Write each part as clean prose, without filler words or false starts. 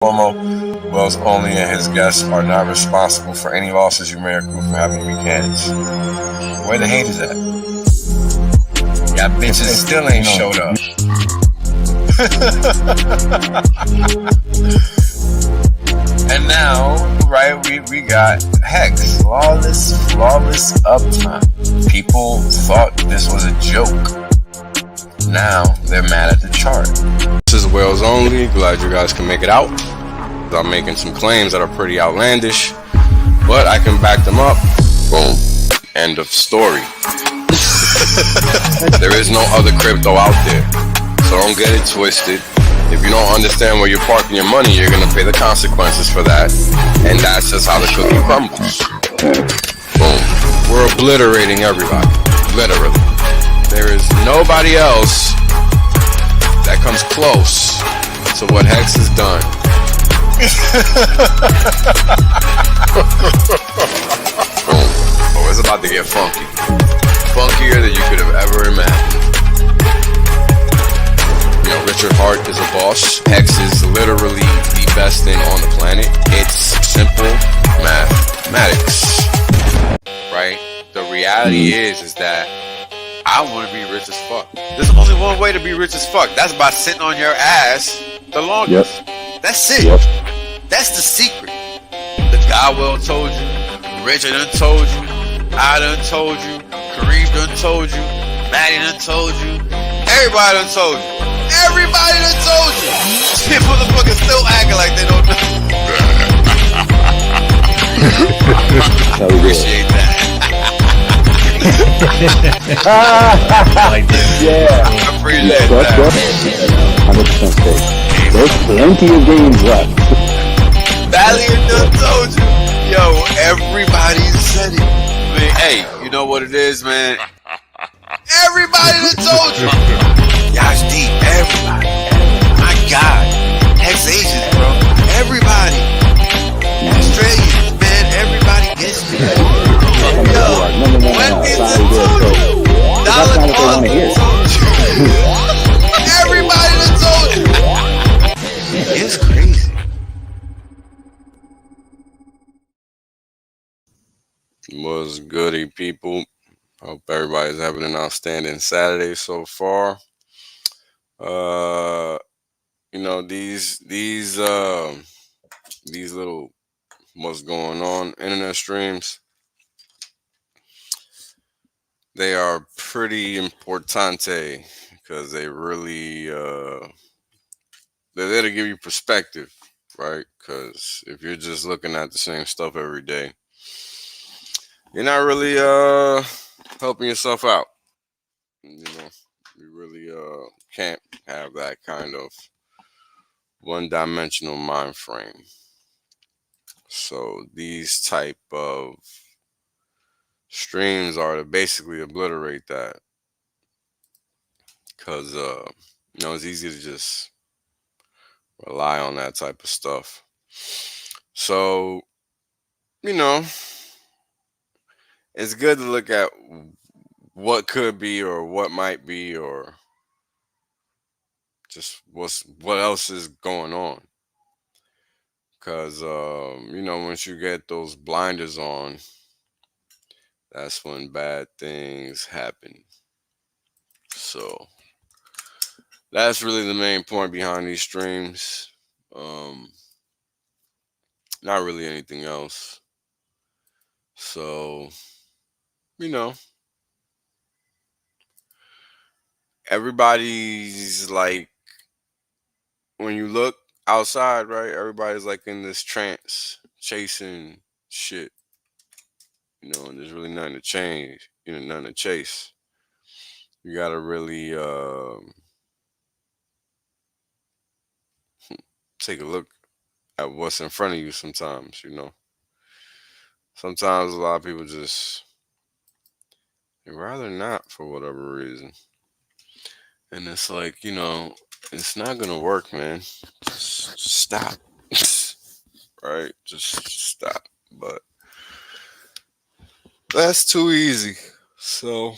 Cuomo, Wells only and his guests are not responsible for any losses you may accrue for having weak hands. Where the hate is at? Y'all bitches still ain't showed up. And now, right, we got Hex, flawless uptime. People thought this was a joke. Now they're mad at the chart. This is Wales only. Glad you guys can make it out. I'm making some claims that are pretty outlandish, but I can back them up. Boom. End of story. There is no other crypto out there, so don't get it twisted. If you don't understand where you're parking your money, you're gonna pay the consequences for that, and that's just how the cookie crumbles. Boom. We're obliterating everybody, literally. There is nobody else that comes close to what Hex has done. Boom. Oh, it's about to get funky. Funkier than you could have ever imagined. You know, Richard Hart is a boss. Hex is literally the best thing on the planet. It's simple mathematics. Right? The reality is that I want to be rich as fuck. There's only one way to be rich as fuck. That's by sitting on your ass the longest. Yep. That's it. Yep. That's the secret. The guy well told you. Richard done told you. I done told you. Kareem done told you. Maddie done told you. Everybody done told you. Everybody done told you. Shit, motherfuckers still acting like they don't know. Appreciate that. Yeah. I appreciate that. 100% safe. There's plenty of games left. Valiant done told you. Yo, everybody said it. Man, hey, you know what it is, man? Everybody done told you. Y'all's deep. Everybody. My God. Ex-Asians, bro. Everybody. Australians, man. Everybody gets me. Yo, when is it told you? Dollar told you. Everybody done told you. It's crazy. What's goody, people? Hope everybody's having an outstanding Saturday so far. You know, these little what's going on internet streams, they are pretty importante because they really they're there to give you perspective, right? Because if you're just looking at the same stuff every day, you're not really helping yourself out. You know, you really can't have that kind of one-dimensional mind frame. So these type of streams are to basically obliterate that, because you know, it's easy to just rely on that type of stuff. So, you know, it's good to look at what could be or what might be or just what else is going on. Because, you know, once you get those blinders on, that's when bad things happen. So that's really the main point behind these streams. Not really anything else. So, you know, everybody's like, when you look outside, right? Everybody's like in this trance, chasing shit, you know, and there's really nothing to change, you know, nothing to chase. You gotta really take a look at what's in front of you sometimes, you know. Sometimes a lot of people just, they'd rather not for whatever reason. And it's like, you know, it's not gonna work, man. Just stop. Right? Just stop. But that's too easy. So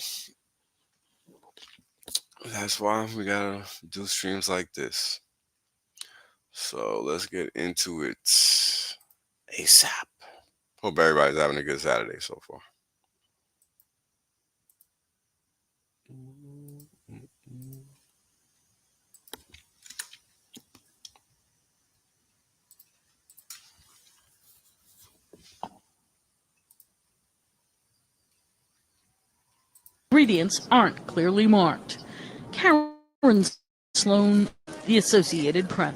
that's why we gotta do streams like this. So let's get into it ASAP. Hope everybody's having a good Saturday so far. Ingredients aren't clearly marked. Karen Sloan, The Associated Press.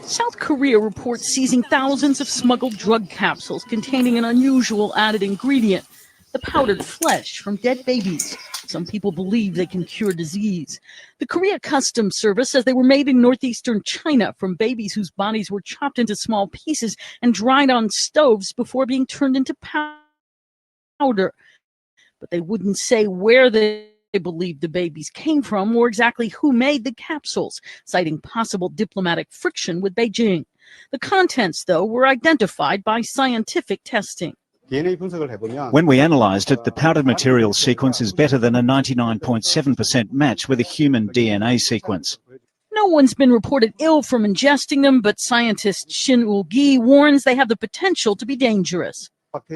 South Korea reports seizing thousands of smuggled drug capsules containing an unusual added ingredient, the powdered flesh from dead babies. Some people believe they can cure disease. The Korea Customs Service says they were made in northeastern China from babies whose bodies were chopped into small pieces and dried on stoves before being turned into powder. But they wouldn't say where they believed the babies came from or exactly who made the capsules, citing possible diplomatic friction with Beijing. The contents, though, were identified by scientific testing. When we analysed it, the powdered material sequence is better than a 99.7% match with a human DNA sequence. No one's been reported ill from ingesting them, but scientist Shin Ul-gi warns they have the potential to be dangerous.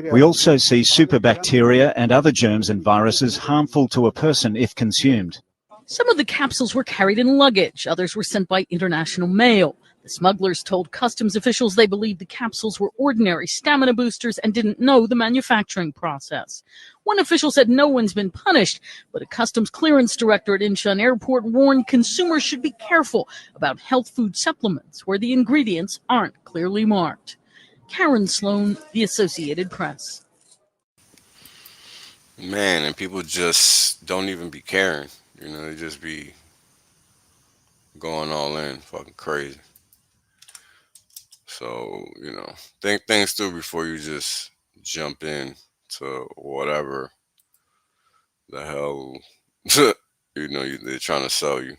We also see superbacteria and other germs and viruses harmful to a person if consumed. Some of the capsules were carried in luggage. Others were sent by international mail. The smugglers told customs officials they believed the capsules were ordinary stamina boosters and didn't know the manufacturing process. One official said no one's been punished, but a customs clearance director at Incheon Airport warned consumers should be careful about health food supplements where the ingredients aren't clearly marked. Karen Sloan, The Associated Press. Man, and people just don't even be caring. You know, they just be going all in, fucking crazy. So, you know, think things through before you just jump in to whatever the hell, they're trying to sell you.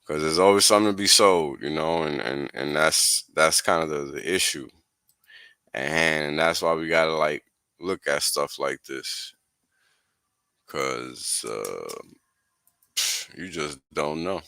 Because there's always something to be sold, you know, and that's kind of the issue. And that's why we gotta like look at stuff like this, because you just don't know.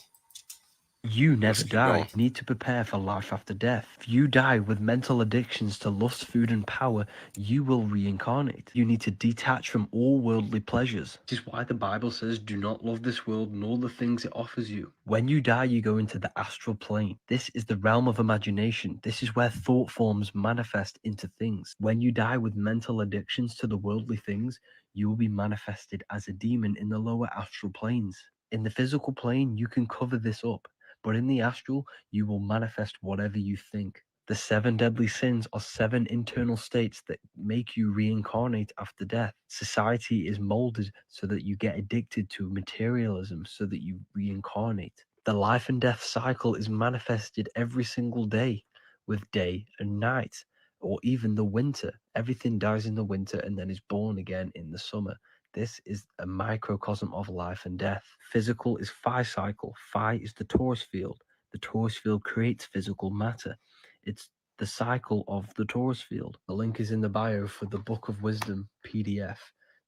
You never die. You need to prepare for life after death. If you die with mental addictions to lust, food, and power, you will reincarnate. You need to detach from all worldly pleasures. This is why the Bible says, do not love this world nor the things it offers you. When you die, you go into the astral plane. This is the realm of imagination. This is where thought forms manifest into things. When you die with mental addictions to the worldly things, you will be manifested as a demon in the lower astral planes. In the physical plane, you can cover this up. But in the astral, you will manifest whatever you think. The 7 deadly sins are 7 internal states that make you reincarnate after death. Society is molded so that you get addicted to materialism, so that you reincarnate. The life and death cycle is manifested every single day, with day and night, or even the winter. Everything dies in the winter and then is born again in the summer. This is a microcosm of life and death. Physical is phi cycle. Phi is the torus field. The torus field creates physical matter. It's the cycle of the torus field. The link is in the bio for the Book of Wisdom PDF.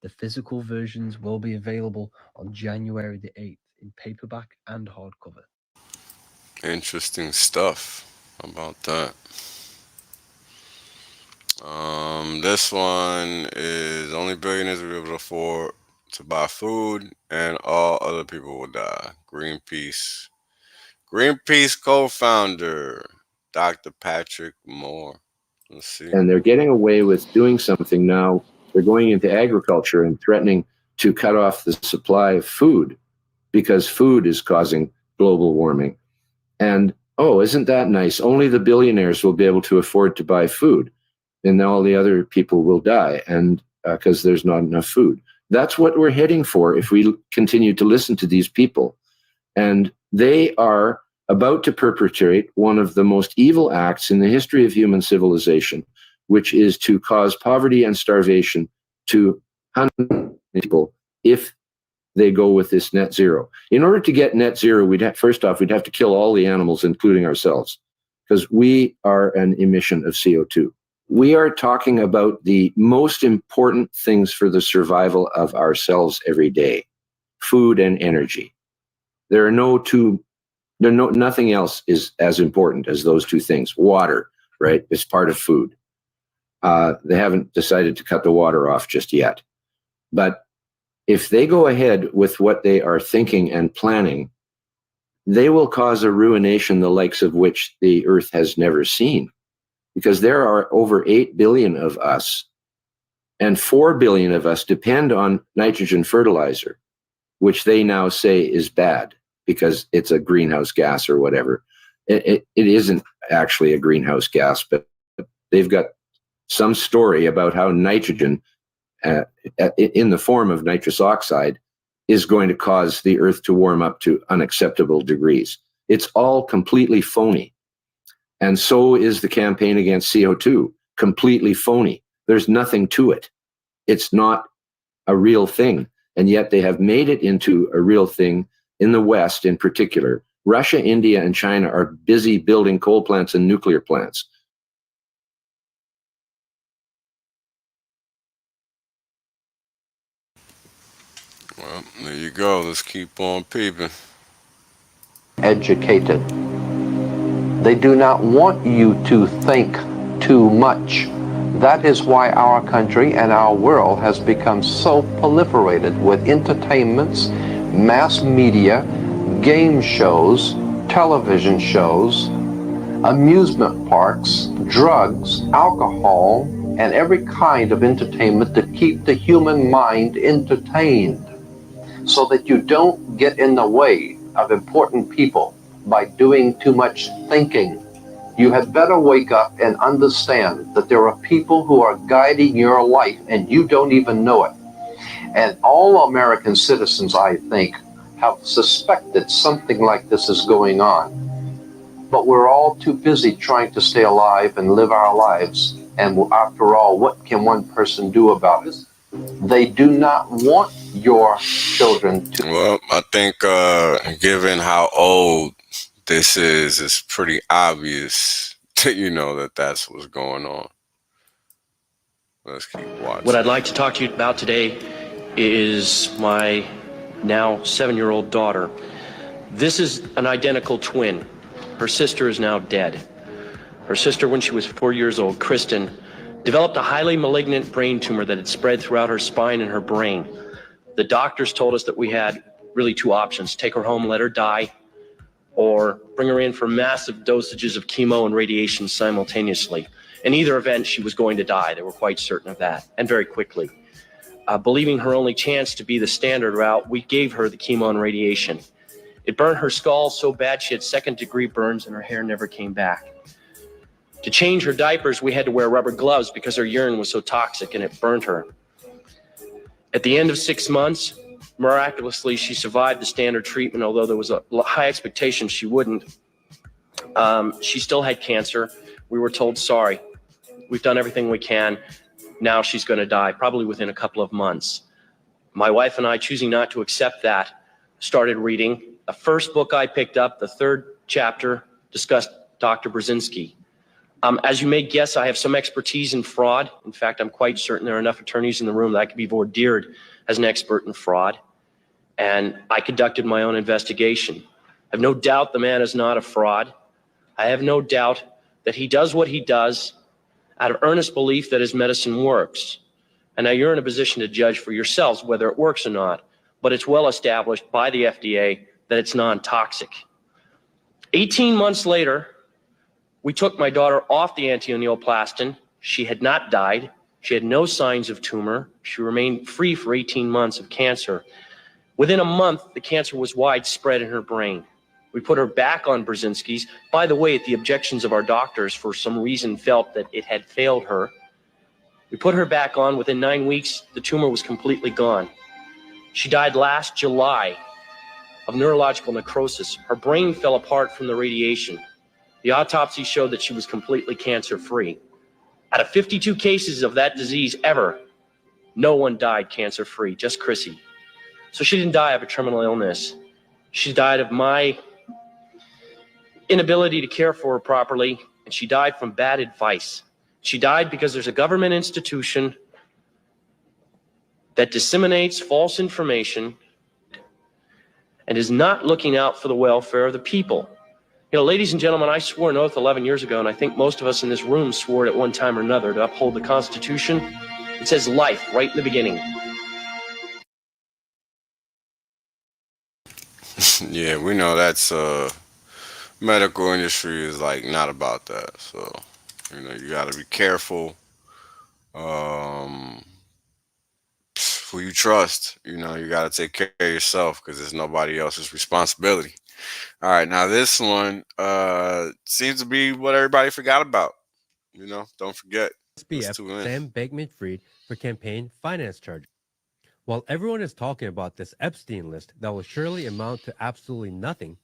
The physical versions will be available on January the 8th in paperback and hardcover. Interesting stuff about that. This one is only billionaires will be able to afford to buy food, and all other people will die. Greenpeace co-founder Dr. Patrick Moore. Let's see. And they're getting away with doing something now. They're going into agriculture and threatening to cut off the supply of food because food is causing global warming. And oh, isn't that nice? Only the billionaires will be able to afford to buy food, and all the other people will die, and because there's not enough food. That's what we're heading for if we continue to listen to these people. And they are about to perpetrate one of the most evil acts in the history of human civilization, which is to cause poverty and starvation to hundreds of people if they go with this net zero. In order to get net zero, we'd have to kill all the animals, including ourselves, because we are an emission of CO2. We are talking about the most important things for the survival of ourselves every day: food and energy. There are no two Nothing else is as important as those two things. Water, right, is part of food. They haven't decided to cut the water off just yet. But if they go ahead with what they are thinking and planning, they will cause a ruination the likes of which the earth has never seen. Because there are over 8 billion of us, and 4 billion of us depend on nitrogen fertilizer, which they now say is bad because it's a greenhouse gas or whatever. It isn't actually a greenhouse gas, but they've got some story about how nitrogen, in the form of nitrous oxide, is going to cause the earth to warm up to unacceptable degrees. It's all completely phony. And so is the campaign against CO2, completely phony. There's nothing to it. It's not a real thing. And yet they have made it into a real thing in the West in particular. Russia, India, and China are busy building coal plants and nuclear plants. Well, there you go. Let's keep on peeping. Educated. They do not want you to think too much. That is why our country and our world has become so proliferated with entertainments, mass media, game shows, television shows, amusement parks, drugs, alcohol, and every kind of entertainment to keep the human mind entertained, so that you don't get in the way of important people by doing too much thinking. You had better wake up and understand that there are people who are guiding your life and you don't even know it. And all American citizens, I think, have suspected something like this is going on. But we're all too busy trying to stay alive and live our lives. And after all, what can one person do about it? They do not want your children to. Well, I think given how old this is, it's pretty obvious that you know that that's what's going on. Let's keep watching. What I'd like to talk to you about today is my now 7-year-old daughter. This is an identical twin. Her sister is now dead. Her sister, when she was 4 years old, Kristen, developed a highly malignant brain tumor that had spread throughout her spine and her brain. The doctors told us that we had really two options: take her home, let her die, or bring her in for massive dosages of chemo and radiation simultaneously. In either event, she was going to die. They were quite certain of that, and very quickly. Believing her only chance to be the standard route, we gave her the chemo and radiation. It burned her skull so bad she had second-degree burns and her hair never came back. To change her diapers, we had to wear rubber gloves because her urine was so toxic and it burned her. At the end of 6 months, miraculously, she survived the standard treatment, although there was a high expectation she wouldn't. She still had cancer. We were told, sorry, we've done everything we can. Now she's going to die, probably within a couple of months. My wife and I, choosing not to accept that, started reading. The first book I picked up, the third chapter, discussed Dr. Brzezinski. As you may guess, I have some expertise in fraud. In fact, I'm quite certain there are enough attorneys in the room that I could be vordeered as an expert in fraud. And I conducted my own investigation. I have no doubt the man is not a fraud. I have no doubt that he does what he does out of earnest belief that his medicine works. And now you're in a position to judge for yourselves whether it works or not. But it's well established by the FDA that it's non-toxic. 18 months later, we took my daughter off the anti-neoplastin. She had not died. She had no signs of tumor. She remained free for 18 months of cancer. Within a month, the cancer was widespread in her brain. We put her back on Brzezinski's. By the way, at the objections of our doctors, for some reason felt that it had failed her. We put her back on. Within 9 weeks, the tumor was completely gone. She died last July of neurological necrosis. Her brain fell apart from the radiation. The autopsy showed that she was completely cancer-free. Out of 52 cases of that disease ever, no one died cancer-free, just Chrissy. So she didn't die of a terminal illness. She died of my inability to care for her properly, and she died from bad advice. She died because there's a government institution that disseminates false information, and is not looking out for the welfare of the people. You know, ladies and gentlemen, I swore an oath 11 years ago, and I think most of us in this room swore it at one time or another to uphold the Constitution. It says life right in the beginning. Yeah, we know that's medical industry is like not about that. So, you know, you got to be careful um who you trust. You know, you got to take care of yourself because it's nobody else's responsibility. All right, now this one seems to be what everybody forgot about. You know, don't forget. Let's SBF tune in. Sam Bankman-Fried for campaign finance charges. While everyone is talking about this Epstein list that will surely amount to absolutely nothing,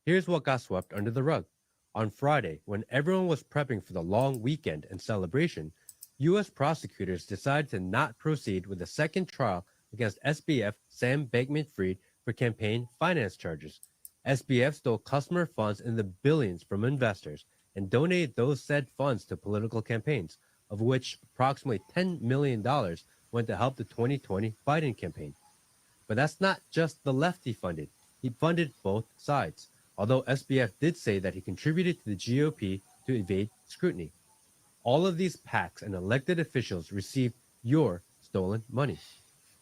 here's what got swept under the rug. On Friday, when everyone was prepping for the long weekend and celebration, U.S. prosecutors decided to not proceed with a second trial against SBF Sam Bankman-Fried for campaign finance charges. SBF stole customer funds in the billions from investors and donated those said funds to political campaigns, of which approximately $10 million went to help the 2020 Biden campaign. But that's not just the left he funded. He funded both sides, although SBF did say that he contributed to the GOP to evade scrutiny. All of these PACs and elected officials received your stolen money.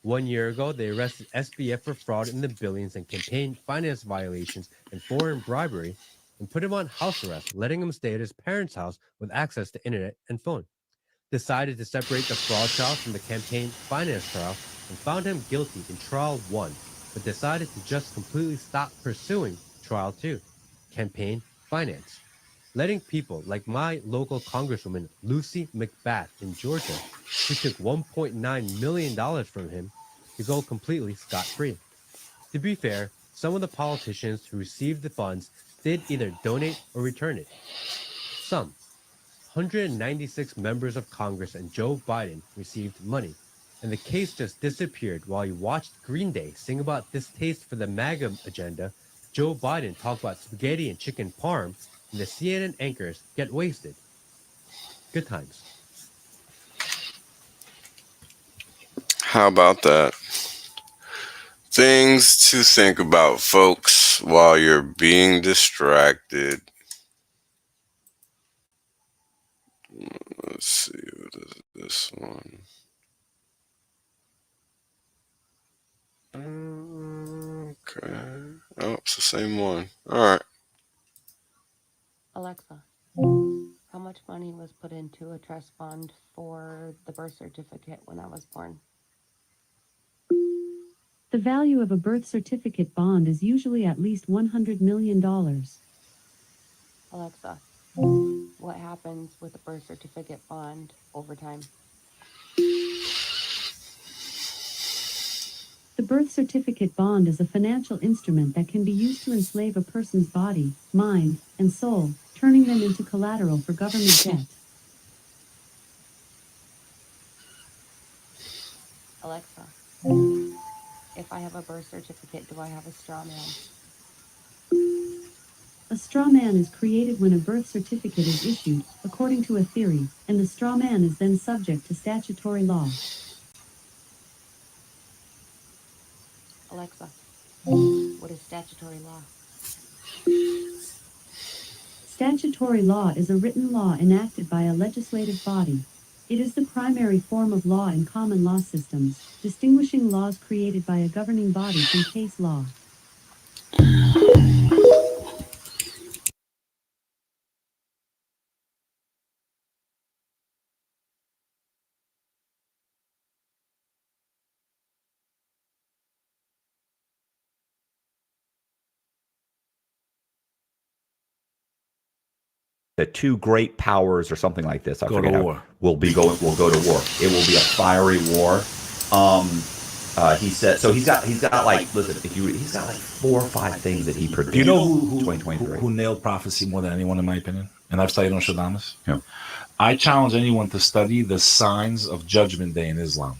1 year ago, they arrested SBF for fraud in the billions and campaign finance violations and foreign bribery and put him on house arrest, letting him stay at his parents' house with access to internet and phone. Decided to separate the fraud trial from the campaign finance trial and found him guilty in trial 1, but decided to just completely stop pursuing trial 2, campaign finance, letting people like my local Congresswoman Lucy McBath in Georgia, who took $1.9 million from him, to go completely scot-free. To be fair, some of the politicians who received the funds did either donate or return it. Some, 196 members of Congress and Joe Biden received money, and the case just disappeared while he watched Green Day sing about distaste for the MAGA agenda, Joe Biden talk about spaghetti and chicken parm, and the CNN anchors get wasted. Good times. How about that? Things to think about, folks, while you're being distracted. Let's see, what is this one? Okay. Oh, it's the same one. All right. Alexa, how much money was put into a trust fund for the birth certificate when I was born? The value of a birth certificate bond is usually at least $100 million. Alexa, what happens with a birth certificate bond over time? The birth certificate bond is a financial instrument that can be used to enslave a person's body, mind, and soul, turning them into collateral for government debt. Alexa, if I have a birth certificate, do I have a straw man? A straw man is created when a birth certificate is issued, according to a theory, and the straw man is then subject to statutory law. Alexa, what is statutory law? Statutory law is a written law enacted by a legislative body. It is the primary form of law in common law systems, distinguishing laws created by a governing body from case law. The two great powers or something like this. I Go forget to how, war. will go to war. It will be a fiery war. He said so. He's got like, listen, he's got like 4 or 5 things that he predicted. Do you know who 2023 who nailed prophecy more than anyone, in my opinion? And I've studied on Nostradamus. Yeah. I challenge anyone to study the signs of Judgment Day in Islam.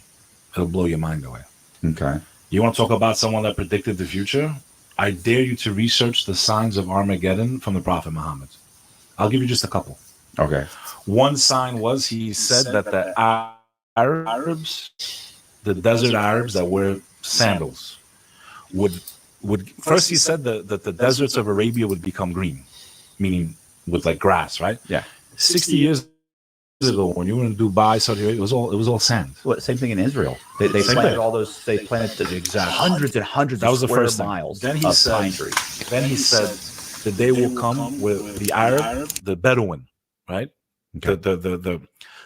It'll blow your mind away. Okay. You want to talk about someone that predicted the future? I dare you to research the signs of Armageddon from the Prophet Muhammad. I'll give you just a couple. Okay. One sign was he said that the Arabs, the desert Arabs that wear sandals, would would first he said that the deserts of Arabia would become green, meaning with like grass, right? Yeah. 60 years ago, when you were in Dubai, Saudi Arabia, it was all sand. Well, same thing in Israel. They planted all those. They planted hundreds and hundreds That was of the square first thing. miles Then of pine trees. Then he said, the day will come where the Arab, the Bedouin, right? Okay.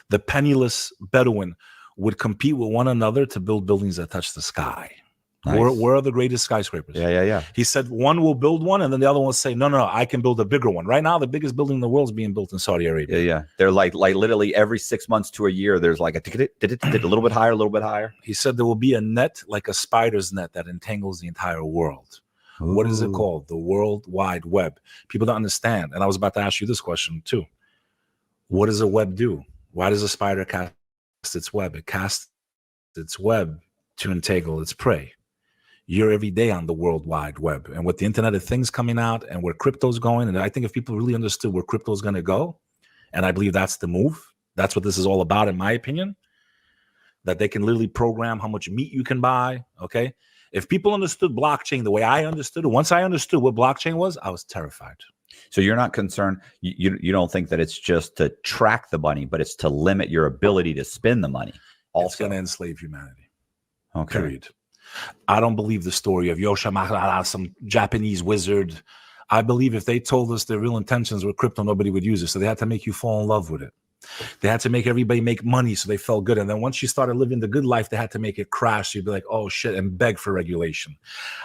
The penniless Bedouin would compete with one another to build buildings that touch the sky. Nice. Where are the greatest skyscrapers? Yeah. He said one will build one, and then the other one will say, no, I can build a bigger one. Right now, the biggest building in the world is being built in Saudi Arabia. Yeah. They're like literally every 6 months to a year, there's like a little bit higher, a little bit higher. He said there will be a net like a spider's net that entangles the entire world. Ooh. What is it called? The World Wide Web. People don't understand. And I was about to ask you this question too. What does a web do? Why does a spider cast its web? It casts its web to entangle its prey. You're every day on the World Wide Web. And with the Internet of Things coming out and where crypto's going, and I think if people really understood where crypto's going to go, and I believe that's the move, that's what this is all about, in my opinion, that they can literally program how much meat you can buy, okay? If people understood blockchain the way I understood it, once I understood what blockchain was, I was terrified. So you're not concerned, you don't think that it's just to track the money, but it's to limit your ability to spend the money. Also. It's going to enslave humanity. Okay. Period. I don't believe the story of Yosha, some Japanese wizard. I believe if they told us their real intentions were crypto, nobody would use it. So they had to make you fall in love with it. They had to make everybody make money so they felt good. And then once you started living the good life, they had to make it crash. So you'd be like, oh shit, and beg for regulation.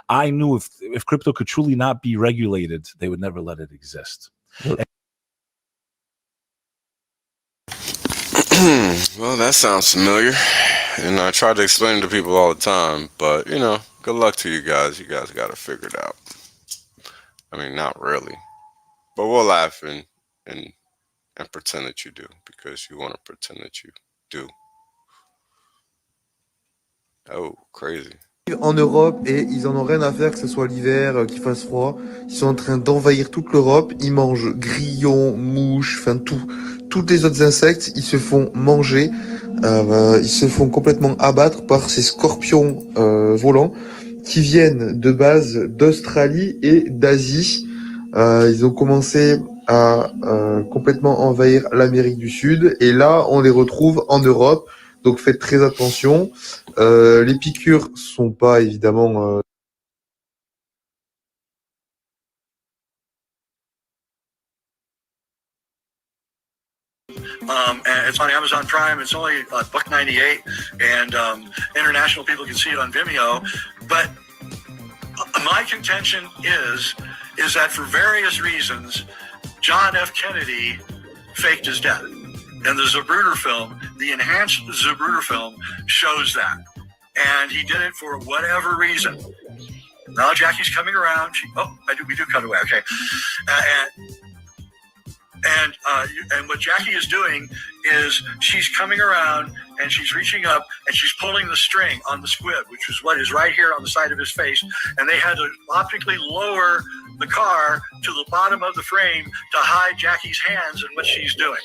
I knew if crypto could truly not be regulated, they would never let it exist. Well, that sounds familiar. And I try to explain it to people all the time, but good luck to you guys. You guys got to figure it out. I mean, not really, but we'll laugh and pretend that you do, because you want to pretend that you do. Oh, crazy. En Europe, et ils en ont rien à faire que ce soit l'hiver, qu'il fasse froid. Ils sont en train d'envahir toute l'Europe. Ils mangent grillons, mouches, enfin tout. Tous les autres insectes, ils se font manger. Ils se font complètement abattre par ces scorpions volants qui viennent de base d'Australie et d'Asie. Ils ont commencé à complètement envahir l'Amérique du Sud, et là on les retrouve en Europe, donc faites très attention. Les piqûres sont pas évidemment and it's on Amazon Prime. It's only $1.98, and international people can see it on Vimeo. But my contention is that for various reasons, John F. Kennedy faked his death. And the Zapruder film, the enhanced Zapruder film, shows that. And he did it for whatever reason. Now Jackie's coming around. We do cut away, okay. And what Jackie is doing is she's coming around and she's reaching up and she's pulling the string on the squib, which is what is right here on the side of his face. And they had to optically lower the car to the bottom of the frame to hide Jackie's hands and what she's doing.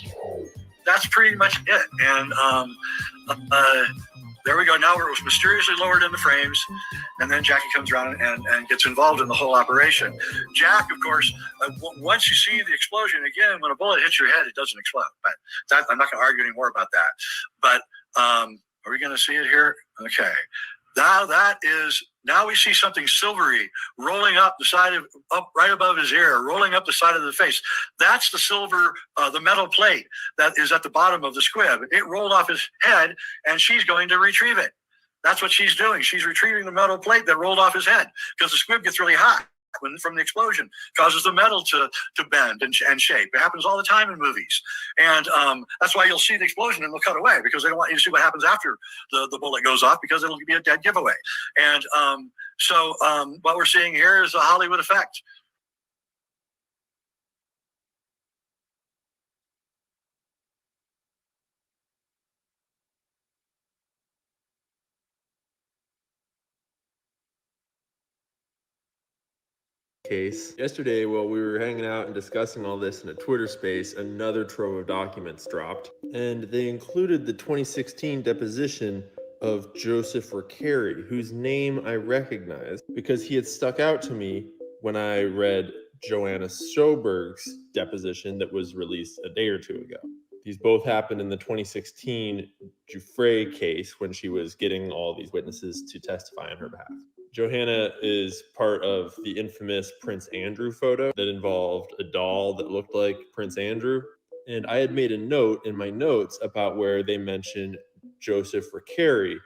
That's pretty much it. And there we go. Now it was mysteriously lowered in the frames, and then Jackie comes around and gets involved in the whole operation. Jack, of course, once you see the explosion, again, when a bullet hits your head, it doesn't explode. But I'm not going to argue anymore about that. But are we going to see it here? Okay. Now we see something silvery rolling up the side up right above his ear, rolling up the side of the face. That's the silver, the metal plate that is at the bottom of the squib. It rolled off his head, and she's going to retrieve it. That's what she's doing. She's retrieving the metal plate that rolled off his head, because the squib gets really hot from the explosion, causes the metal to bend and shape. It happens all the time in movies. And that's why you'll see the explosion and they'll cut away, because they don't want you to see what happens after the bullet goes off, because it'll be a dead giveaway. And so what we're seeing here is a Hollywood effect. Case. Yesterday, while we were hanging out and discussing all this in a Twitter space, another trove of documents dropped, and they included the 2016 deposition of Joseph Recarey, whose name I recognize because he had stuck out to me when I read Joanna Sjoberg's deposition that was released a day or two ago. These both happened in the 2016 Giuffre case when she was getting all these witnesses to testify on her behalf. Johanna is part of the infamous Prince Andrew photo that involved a doll that looked like Prince Andrew. And I had made a note in my notes about where they mentioned Joseph Recarey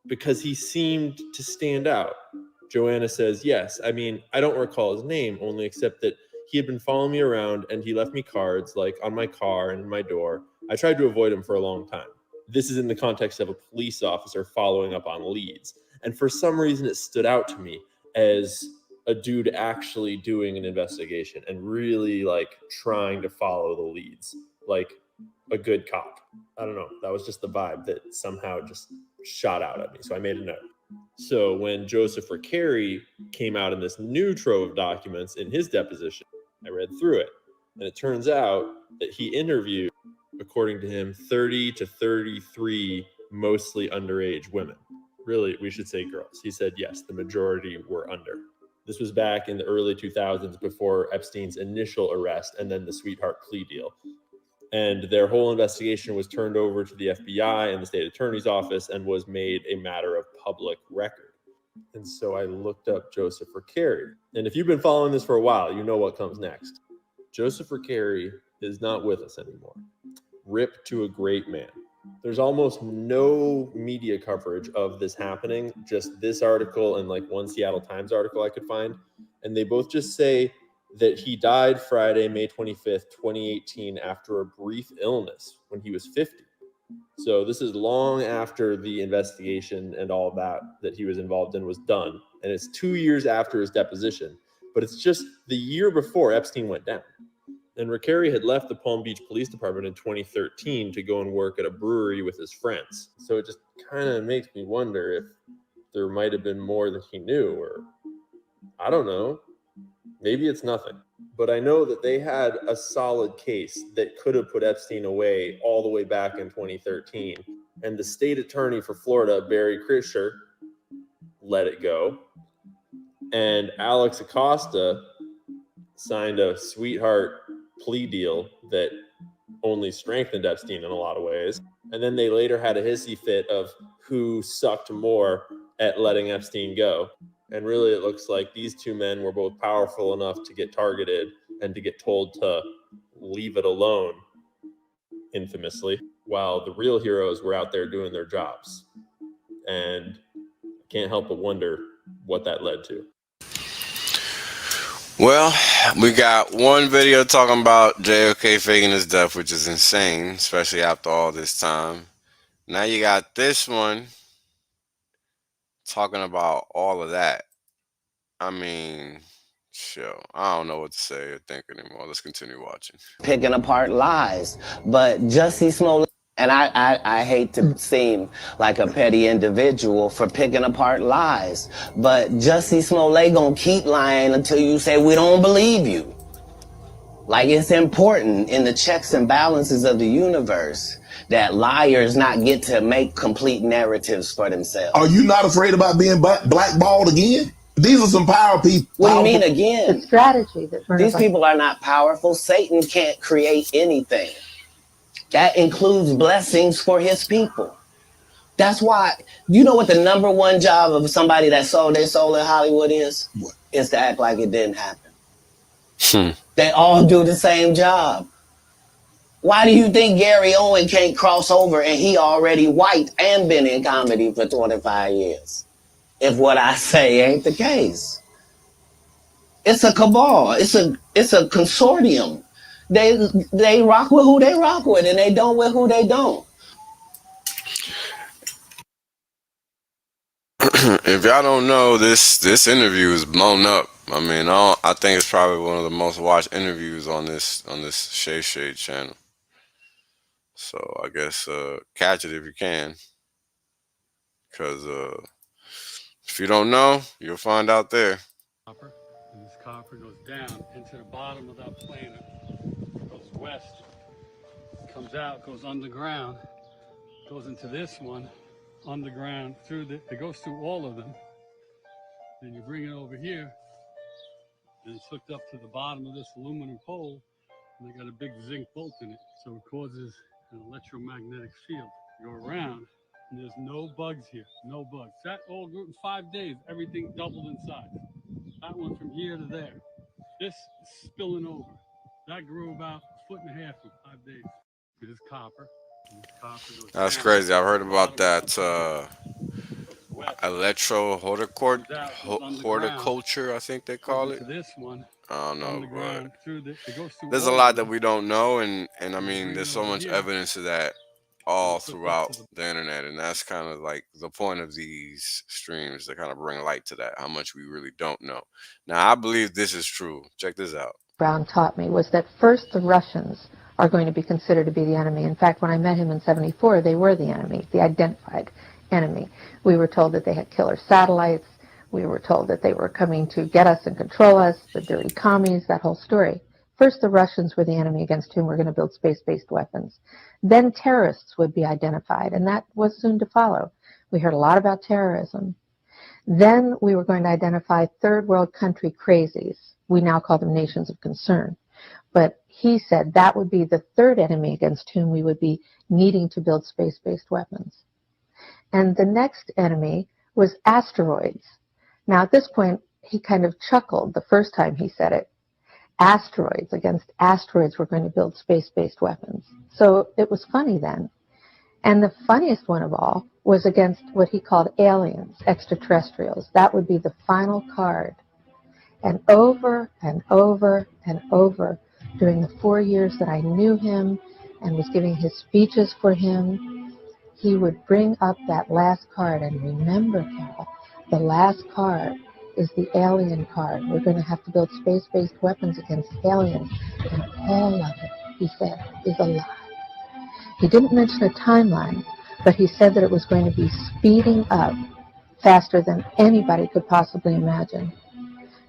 because he seemed to stand out. Joanna says, yes, I mean, I don't recall his name, only except that he had been following me around and he left me cards like on my car and in my door. I tried to avoid him for a long time. This is in the context of a police officer following up on leads. And for some reason, it stood out to me as a dude actually doing an investigation and really like trying to follow the leads, like a good cop. I don't know. That was just the vibe that somehow just shot out at me. So I made a note. So when Joseph Recarey came out in this new trove of documents in his deposition, I read through it. And it turns out that he interviewed, according to him, 30 to 33 mostly underage women. Really, we should say girls. He said, yes, the majority were under. This was back in the early 2000s before Epstein's initial arrest and then the sweetheart plea deal. And their whole investigation was turned over to the FBI and the state attorney's office and was made a matter of public record. And so I looked up Joseph Recarey. And if you've been following this for a while, you know what comes next. Joseph Recarey is not with us anymore. Rip to a great man. There's almost no media coverage of this happening, just this article and like one Seattle Times article I could find. And they both just say that he died Friday, May 25th, 2018, after a brief illness when he was 50. So this is long after the investigation and all that he was involved in was done. And it's 2 years after his deposition, but it's just the year before Epstein went down. And Recarey had left the Palm Beach Police Department in 2013 to go and work at a brewery with his friends. So it just kind of makes me wonder if there might have been more than he knew, or I don't know. Maybe it's nothing. But I know that they had a solid case that could have put Epstein away all the way back in 2013. And the state attorney for Florida, Barry Krischer, let it go. And Alex Acosta signed a sweetheart plea deal that only strengthened Epstein in a lot of ways. And then they later had a hissy fit of who sucked more at letting Epstein go. And really, it looks like these two men were both powerful enough to get targeted and to get told to leave it alone, infamously, while the real heroes were out there doing their jobs. And I can't help but wonder what that led to. Well, we got one video talking about JFK faking his death, which is insane, especially after all this time. Now you got this one talking about all of that. I mean, sure, I don't know what to say or think anymore. Let's continue watching. Picking apart lies, but Jussie Smollett, and I hate to seem like a petty individual for picking apart lies, but Jussie Smollett gonna keep lying until you say we don't believe you. Like, it's important in the checks and balances of the universe that liars not get to make complete narratives for themselves. Are you not afraid about being blackballed again? These are some power people. What do you mean again? The strategy that These people are not powerful. Satan can't create anything. That includes blessings for his people. That's why, you know what the number one job of somebody that sold their soul in Hollywood is? What? Is to act like it didn't happen. They all do the same job. Why do you think Gary Owen can't cross over and he already white and been in comedy for 25 years? If what I say ain't the case. It's a cabal. It's a consortium. They rock with who they rock with and they don't with who they don't. If y'all don't know, this interview is blown up. I mean, I think it's probably one of the most watched interviews on this Shay Shade channel. So I guess catch it if you can, because if you don't know, you'll find out there. And this copper goes down into the bottom of that planet, goes west, comes out, goes underground, goes into this one, underground it goes through all of them. Then you bring it over here, and it's hooked up to the bottom of this aluminum pole, and they got a big zinc bolt in it, so it causes an electromagnetic field to go around. And there's no bugs here, no bugs. That all grew in 5 days. Everything doubled in size. That one from here to there. This is spilling over. That grew about 1.5 feet in 5 days. It is copper. And this copper goes That's down. crazy. I've heard about that horticulture, I think they call it. This one, I don't know, but it goes through there's a all lot of that them. we don't know, and I You mean, bring there's it so over much here. evidence of that all throughout the internet, and that's kind of like the point of these streams, to kind of bring light to that, how much we really don't know. Now, I believe this is true. Check this out. Brown taught me was that first the Russians are going to be considered to be the enemy. In fact, when I met him in '74, they were the enemy, the identified enemy. We were told that they had killer satellites. We were told that they were coming to get us and control us, the dirty commies, that whole story. First, the Russians were the enemy against whom we're going to build space-based weapons. Then terrorists would be identified, and that was soon to follow. We heard a lot about terrorism. Then we were going to identify third world country crazies. We now call them nations of concern. But he said that would be the third enemy against whom we would be needing to build space-based weapons. And the next enemy was asteroids. Now, at this point, he kind of chuckled the first time he said it. Asteroids, against asteroids, we're going to build space-based weapons. So it was funny then. And the funniest one of all was against what he called aliens, extraterrestrials. That would be the final card. And over and over and over, during the 4 years that I knew him and was giving his speeches for him, he would bring up that last card. And remember, Carol, the last card is the alien card. We're going to have to build space-based weapons against aliens. And all of it, he said, is a lie. He didn't mention a timeline, but he said that it was going to be speeding up faster than anybody could possibly imagine.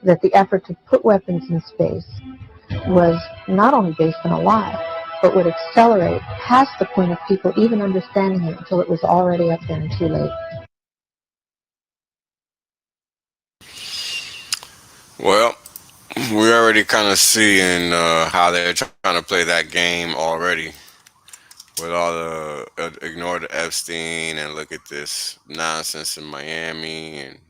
That the effort to put weapons in space was not only based on a lie, but would accelerate past the point of people even understanding it until it was already up there and too late. Well, we're already kind of seeing how they're trying to play that game already. With all the ignore the Epstein and look at this nonsense in Miami, and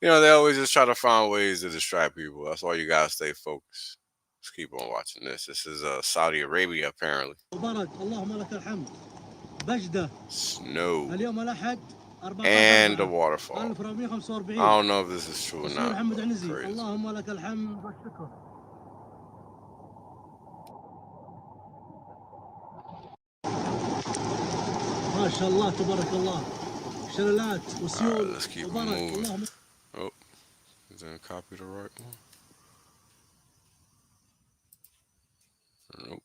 they always just try to find ways to distract people. That's why you gotta stay focused. Let's keep on watching this. This is Saudi Arabia, apparently. Snow and the waterfall. I don't know if this is true or not. Crazy. Alright, let's keep moving. Oh, didn't copy the right one. Nope.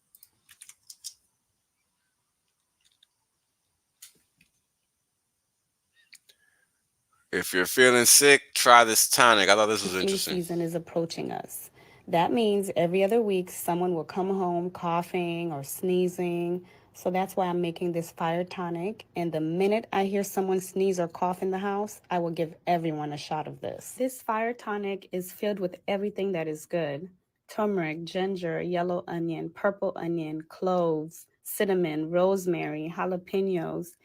If you're feeling sick, try this tonic. I thought this was interesting. Flu season is approaching us. That means every other week someone will come home coughing or sneezing. So that's why I'm making this fire tonic. And the minute I hear someone sneeze or cough in the house, I will give everyone a shot of this. This fire tonic is filled with everything that is good. Turmeric, ginger, yellow onion, purple onion, cloves, cinnamon, rosemary, jalapenos,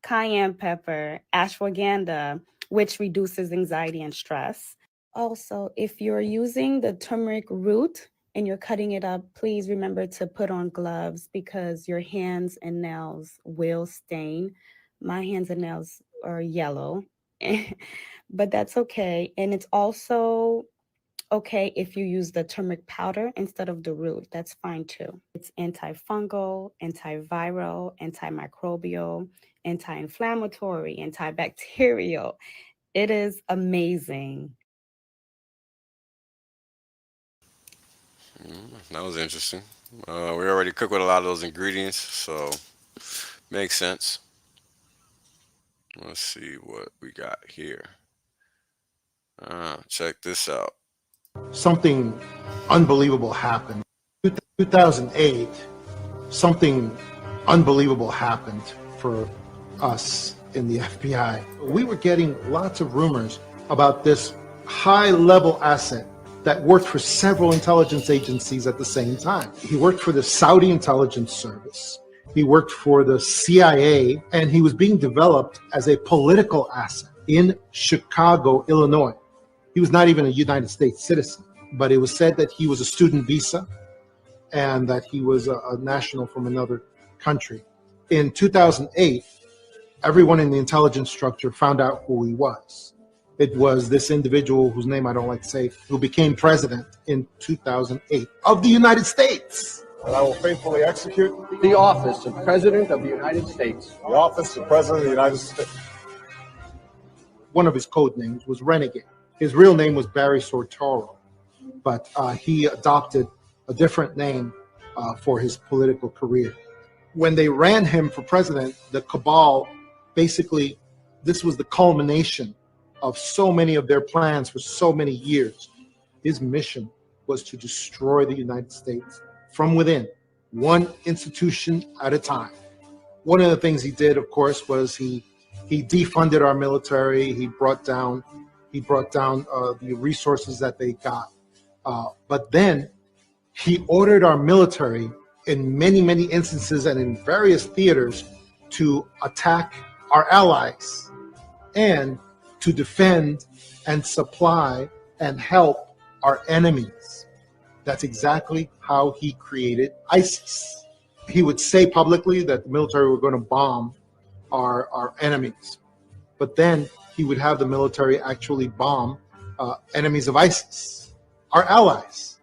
cayenne pepper, ashwagandha, which reduces anxiety and stress. Also, if you're using the turmeric root and you're cutting it up, please remember to put on gloves because your hands and nails will stain. My hands and nails are yellow, but that's okay. And it's also okay if you use the turmeric powder instead of the root. That's fine too. It's antifungal, antiviral, antimicrobial, anti-inflammatory, antibacterial. It is amazing. That was interesting. We already cook with a lot of those ingredients, so makes sense. Let's see what we got here. Check this out. Something unbelievable happened. 2008, something unbelievable happened for us in the FBI. We were getting lots of rumors about this high-level asset that worked for several intelligence agencies at the same time. He worked for the Saudi intelligence service. He worked for the CIA, and he was being developed as a political asset in Chicago, Illinois. He was not even a United States citizen, but it was said that he was a student visa and that he was a national from another country. In 2008, everyone in the intelligence structure found out who he was. It was this individual whose name I don't like to say, who became president in 2008 of the United States. And I will faithfully execute the office of President of the United States. The office of President of the United States. One of his code names was Renegade. His real name was Barry Sortoro, but he adopted a different name for his political career. When they ran him for president, the cabal, basically, this was the culmination of so many of their plans for so many years. His mission was to destroy the United States from within, one institution at a time. One of the things he did, of course, was he defunded our military. He brought down the resources that they got. But then he ordered our military in many, many instances and in various theaters to attack our allies and to defend and supply and help our enemies. That's exactly how he created ISIS. He would say publicly that the military were going to bomb our enemies, but then he would have the military actually bomb enemies of ISIS, our allies.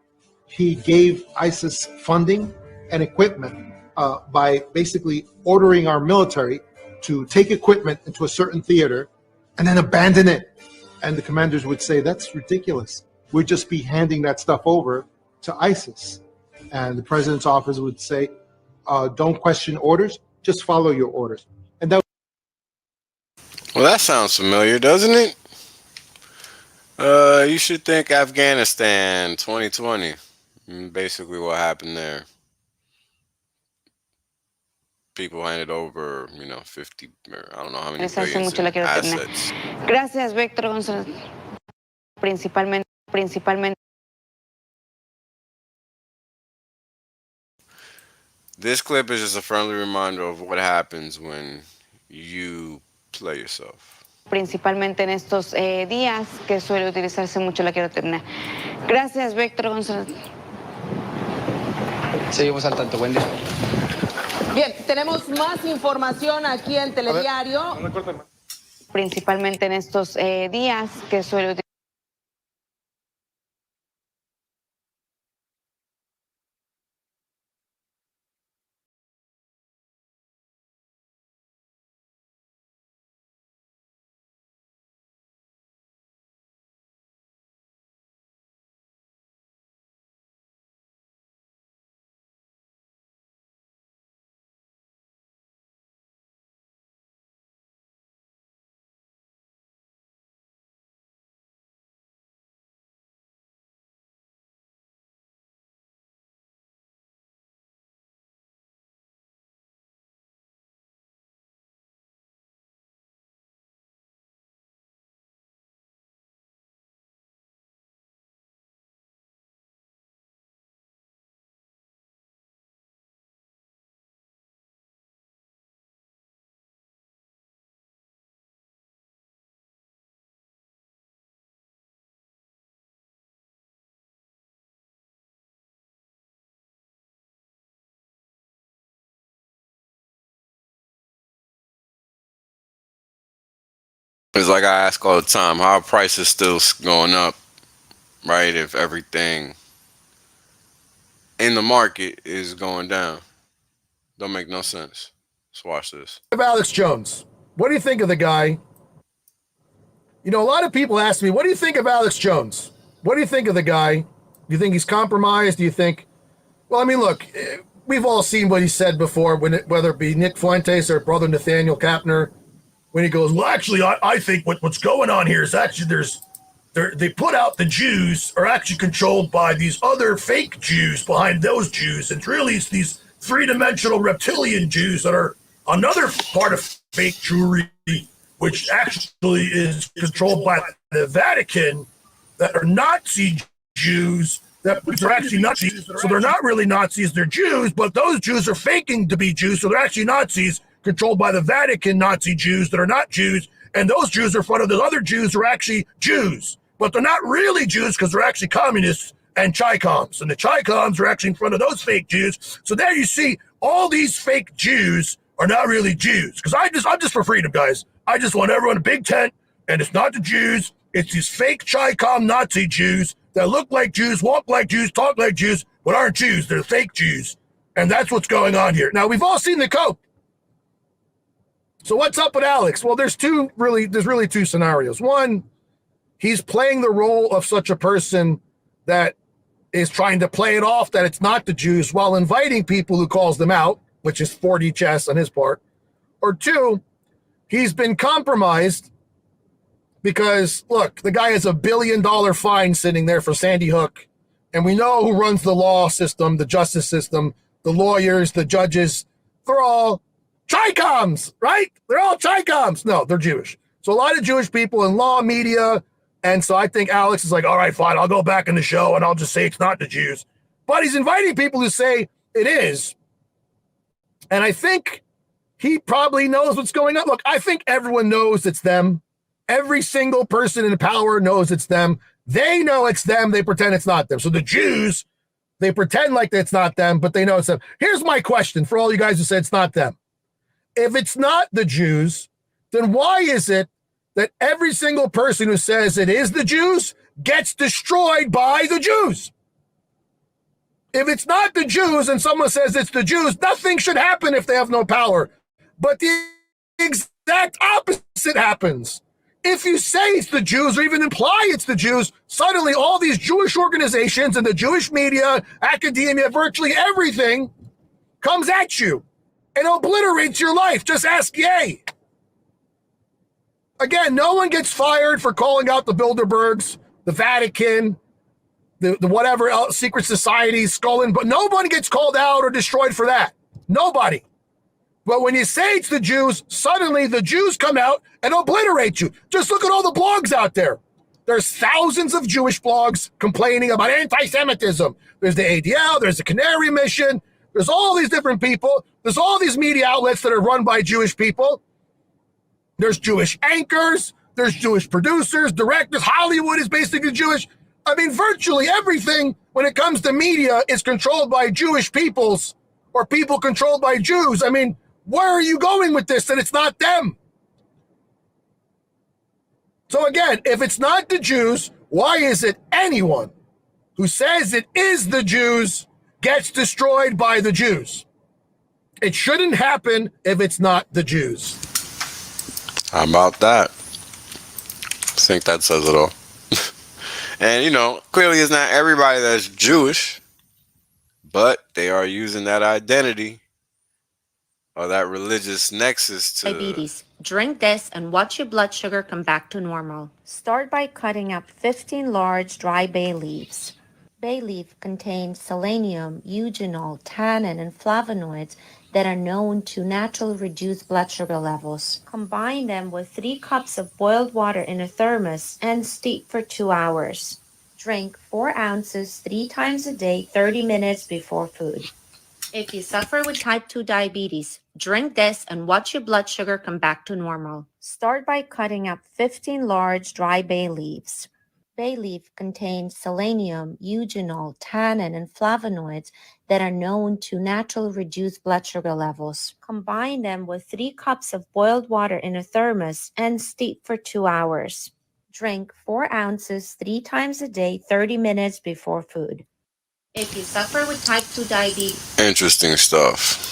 He gave ISIS funding and equipment by basically ordering our military to take equipment into a certain theater and then abandon it. And the commanders would say, that's ridiculous. We'd just be handing that stuff over to ISIS. And the president's office would say, don't question orders, just follow your orders. And that. Well, that sounds familiar, doesn't it? You should think Afghanistan 2020. Basically what happened there. People handed over, 50, I don't know how many billions in assets. Gracias, Víctor González. Principalmente. This clip is just a friendly reminder of what happens when you play yourself. Principalmente en estos días que suele utilizarse mucho, la quiero terminar. Gracias, Víctor González. Seguimos al tanto, buen día. Bien, tenemos más información aquí en Telediario. Principalmente en estos días que suele utilizarse. It's like I ask all the time, how are prices still going up, right? If everything in the market is going down. Don't make no sense. Let's watch this. Alex Jones. What do you think of the guy? A lot of people ask me, what do you think of Alex Jones? What do you think of the guy? Do you think he's compromised? Do you think, well, look, we've all seen what he said before, whether it be Nick Fuentes or brother Nathaniel Kapner, when he goes, well, actually, I think what's going on here is actually they put out the Jews are actually controlled by these other fake Jews behind those Jews. And really, it's these three-dimensional reptilian Jews that are Another part of fake Jewry, which actually is controlled by the Vatican, that are Nazi Jews, that are actually Nazis. So they're not really Nazis, they're Jews, but those Jews are faking to be Jews, so they're actually Nazis, controlled by the Vatican Nazi Jews that are not Jews, and those Jews are in front of the other Jews who are actually Jews, but they're not really Jews because they're actually communists and Chi-Coms, and the Chi-Coms are actually in front of those fake Jews. So there you see, all these fake Jews are not really Jews, because I'm just for freedom, guys. I just want everyone in a big tent, and it's not the Jews, it's these fake Chi-Com Nazi Jews that look like Jews, walk like Jews, talk like Jews, but aren't Jews. They're fake Jews. And that's what's going on here. Now, we've all seen the cope. So what's up with Alex? Well, there's really two scenarios. One, he's playing the role of such a person that is trying to play it off that it's not the Jews while inviting people who calls them out, which is 4D chess on his part. Or two, he's been compromised because, look, the guy has $1 billion fine sitting there for Sandy Hook. And we know who runs the law system, the justice system, the lawyers, the judges. They're all Chi-Coms, right? They're all Chi-Coms. No, they're Jewish. So a lot of Jewish people in law, media. And so I think Alex is like, all right, fine, I'll go back in the show and I'll just say it's not the Jews. But he's inviting people who say it is. And I think he probably knows what's going on. Look, I think everyone knows it's them. Every single person in power knows it's them. They know it's them. They pretend it's not them. So the Jews, they pretend like it's not them, but they know it's them. Here's my question for all you guys who said it's not them. If it's not the Jews, then why is it that every single person who says it is the Jews gets destroyed by the Jews? If it's not the Jews and someone says it's the Jews, nothing should happen if they have no power. But the exact opposite happens. If you say it's the Jews or even imply it's the Jews, suddenly all these Jewish organizations and the Jewish media, academia, virtually everything comes at you and obliterates your life. Just ask Ye. Again, no one gets fired for calling out the Bilderbergs, the Vatican, the whatever else, secret societies, but nobody gets called out or destroyed for that. Nobody. But when you say it's the Jews, suddenly the Jews come out and obliterate you. Just look at all the blogs out there. There's thousands of Jewish blogs complaining about anti-Semitism. There's the ADL, there's the Canary Mission, there's all these different people. There's all these media outlets that are run by Jewish people. There's Jewish anchors, there's Jewish producers, directors. Hollywood is basically Jewish. I mean, virtually everything when it comes to media is controlled by Jewish peoples or people controlled by Jews. I mean, where are you going with this? That it's not them. So again, if it's not the Jews, why is it anyone who says it is the Jews gets destroyed by the Jews? It shouldn't happen if it's not the Jews. How about that? I think that says it all. And, clearly it's not everybody that's Jewish, but they are using that identity or that religious nexus to... Diabetes. Drink this and watch your blood sugar come back to normal. Start by cutting up 15 large dry bay leaves. Bay leaf contains selenium, eugenol, tannin, and flavonoids that are known to naturally reduce blood sugar levels. Combine them with 3 cups of boiled water in a thermos and steep for 2 hours. Drink 4 ounces 3 times a day, 30 minutes before food. If you suffer with type 2 diabetes, drink this and watch your blood sugar come back to normal. Start by cutting up 15 large dry bay leaves. Bay leaf contains selenium, eugenol, tannin, and flavonoids that are known to naturally reduce blood sugar levels. Combine them with 3 cups of boiled water in a thermos and steep for 2 hours. Drink 4 ounces 3 times a day, 30 minutes before food. If you suffer with type 2 diabetes. Interesting stuff.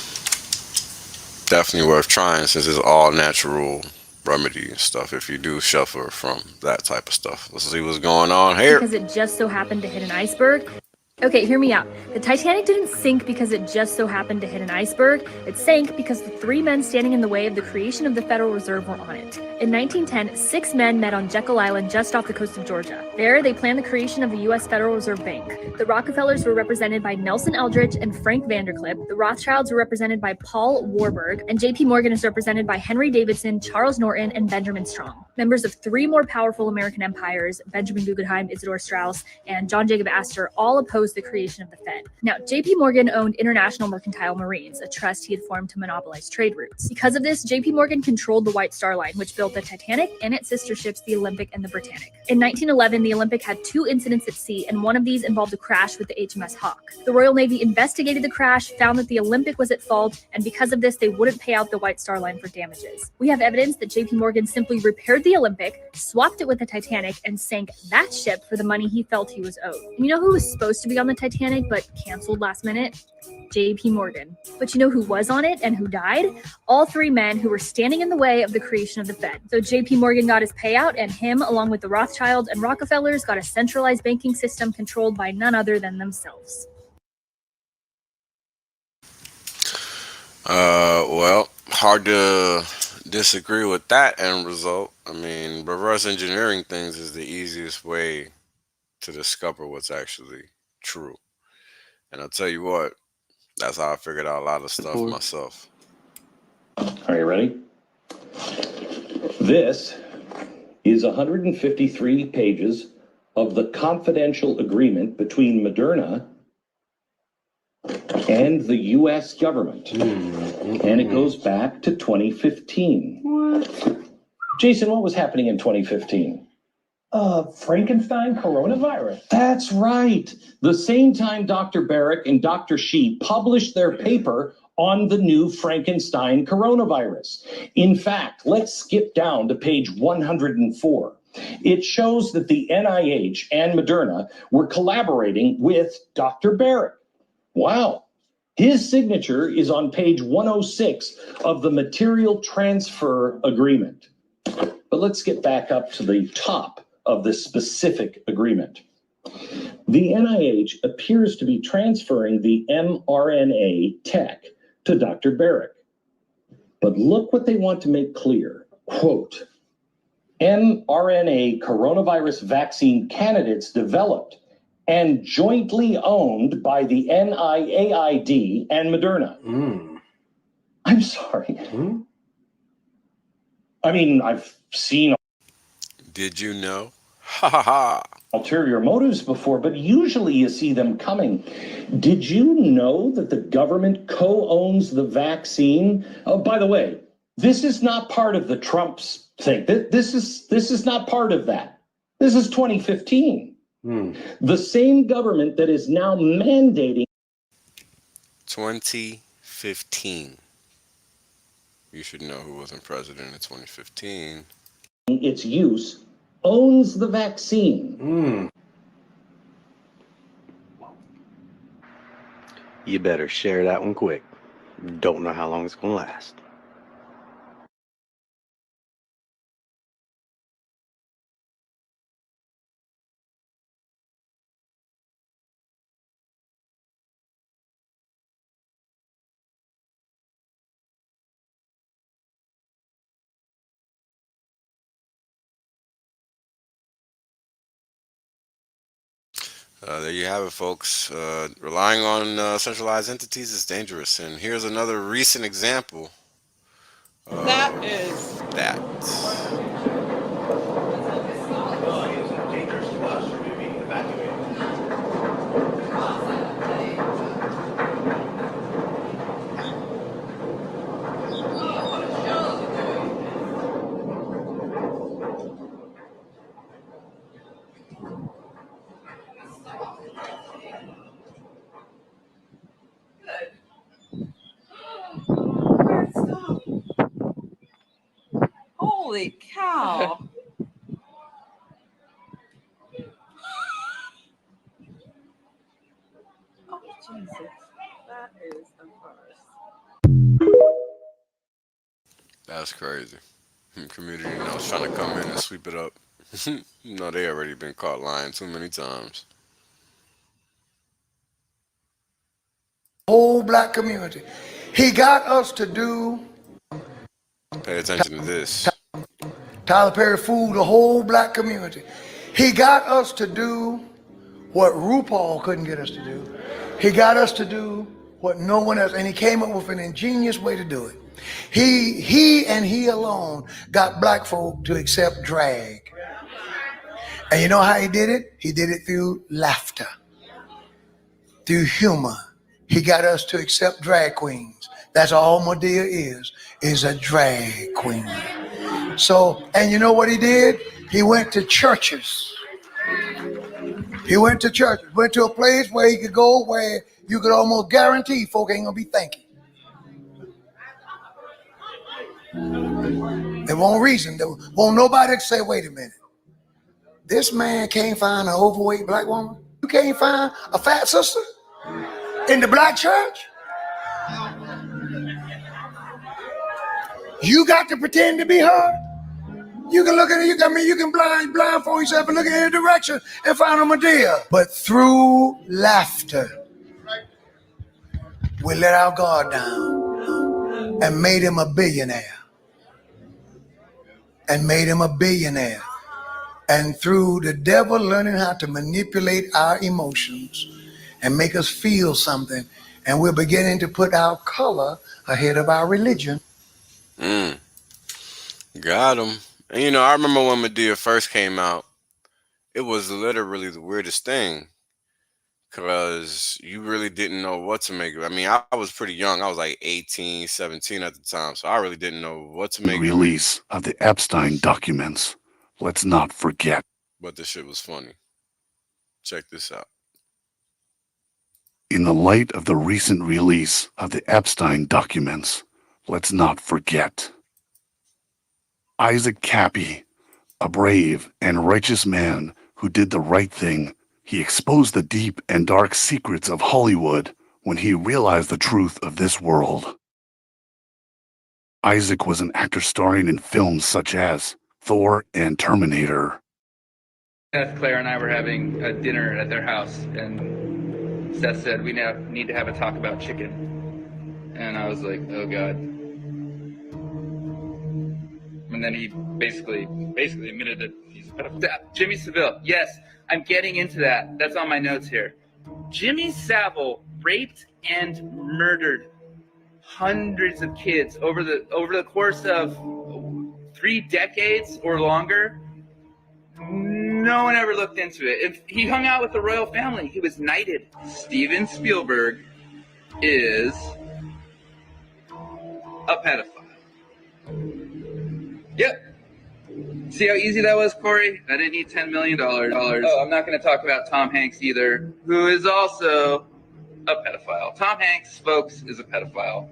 Definitely worth trying since it's all natural remedy and stuff if you do suffer from that type of stuff. Let's see what's going on here. Because it just so happened to hit an iceberg. Okay, hear me out. The Titanic didn't sink because it just so happened to hit an iceberg. It sank because the three men standing in the way of the creation of the Federal Reserve were on it. In 1910, 6 men met on Jekyll Island just off the coast of Georgia. There, they planned the creation of the U.S. Federal Reserve Bank. The Rockefellers were represented by Nelson Eldridge and Frank Vanderclip. The Rothschilds were represented by Paul Warburg. And J.P. Morgan is represented by Henry Davidson, Charles Norton, and Benjamin Strong. Members of 3 more powerful American empires, Benjamin Guggenheim, Isidor Straus, and John Jacob Astor, all opposed the creation of the Fed. Now, J.P. Morgan owned International Mercantile Marines, a trust he had formed to monopolize trade routes. Because of this, J.P. Morgan controlled the White Star Line, which built the Titanic and its sister ships, the Olympic and the Britannic. In 1911, the Olympic had 2 incidents at sea, and one of these involved a crash with the HMS Hawk. The Royal Navy investigated the crash, found that the Olympic was at fault, and because of this, they wouldn't pay out the White Star Line for damages. We have evidence that J.P. Morgan simply repaired the Olympic, swapped it with the Titanic, and sank that ship for the money he felt he was owed. And you know who was supposed to be on the Titanic but canceled last minute? J.P. Morgan. But you know who was on it and who died? All 3 men who were standing in the way of the creation of the Fed. So J.P. Morgan got his payout, and him, along with the Rothschilds and Rockefellers, got a centralized banking system controlled by none other than themselves. Well, hard to disagree with that end result. I mean, reverse engineering things is the easiest way to discover what's actually true. And I'll tell you what, that's how I figured out a lot of stuff myself. Are you ready? This is 153 pages of the confidential agreement between Moderna and the U.S. government. And it goes back to 2015. What? Jason, what was happening in 2015? Frankenstein coronavirus. That's right. The same time Dr. Barrick and Dr. Shi published their paper on the new Frankenstein coronavirus. In fact, let's skip down to page 104. It shows that the NIH and Moderna were collaborating with Dr. Barrick. Wow. His signature is on page 106 of the material transfer agreement. But let's get back up to the top of this specific agreement. The NIH appears to be transferring the mRNA tech to Dr. Barrick. But look what they want to make clear. Quote, mRNA coronavirus vaccine candidates developed and jointly owned by the NIAID and Moderna. I'm sorry. I mean, I've seen Did you know? Ha ha ha. Ulterior motives before, but usually you see them coming. Did you know that the government co-owns the vaccine? Oh, by the way, this is not part of the Trump's thing. This is not part of that. This is 2015. The same government that is now mandating 2015. You should know who wasn't president in 2015. its use owns the vaccine. You better share that one quick. Don't know how long it's gonna last. There you have it, folks. Relying on centralized entities is dangerous. And here's another recent example of that. Holy cow. Oh, Jesus. That is a farce. That's crazy. Community knows trying to come in and sweep it up. No, they already been caught lying too many times. whole black community. He got us to do. Pay attention to this. Tyler Perry fooled the whole black community. He got us to do what RuPaul couldn't get us to do. He got us to do what no one else, and he came up with an ingenious way to do it. He and he alone got black folk to accept drag. And you know how he did it? He did it through laughter, through humor. He got us to accept drag queens. That's all Medea is a drag queen. So, and you know what he did? He went to churches. He went to churches, went to a place where he could go where you could almost guarantee folk ain't gonna be thinking. There won't reason, there won't nobody say, wait a minute. This man can't find an overweight black woman? You can't find a fat sister in the black church? You got to pretend to be her? You can look at it, you can blindfold yourself and look in any direction and find a Medea. But through laughter, we let our guard down and made him a billionaire. And through the devil learning how to manipulate our emotions and make us feel something, and we're beginning to put our color ahead of our religion. Got him. And you know, I remember when Medea first came out, it was literally the weirdest thing. Because you really didn't know what to make of it. I mean, I was pretty young. I was like 18, 17 at the time. So I really didn't know what to make of it. Release of the Epstein documents. Let's not forget. But this shit was funny. Check this out. In the light of the recent release of the Epstein documents, let's not forget. Isaac Cappy, a brave and righteous man who did the right thing. He exposed the deep and dark secrets of Hollywood when he realized the truth of this world. Isaac was an actor starring in films such as Thor and Terminator. Claire and I were having a dinner at their house, and Seth said, we now need to have a talk about chicken. And I was like, oh God. And then he basically admitted that he's a pedophile. Jimmy Savile, yes. I'm getting into that. That's on my notes here. Jimmy Savile raped and murdered hundreds of kids over the course of 3 decades or longer. No one ever looked into it. If he hung out with the royal family, he was knighted. Steven Spielberg is a pedophile. Yep. See how easy that was, Corey? I didn't need $10 million. Oh, I'm not going to talk about Tom Hanks either, who is also a pedophile. Tom Hanks, folks, is a pedophile.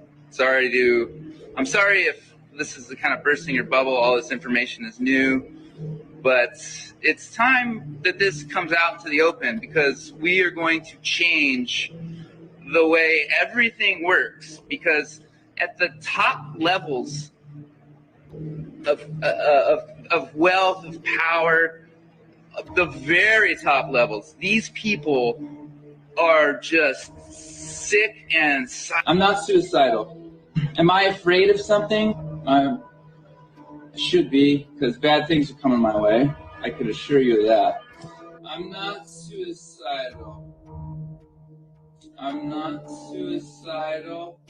I'm sorry if this is the kind of bursting your bubble. All this information is new, but it's time that this comes out into the open, because we are going to change the way everything works. Because at the top levels of wealth, of power, the very top levels, these people are just sick and I'm not suicidal. Am I afraid of something? I should be, because bad things are coming my way. I can assure you of that. I'm not suicidal. I'm not suicidal.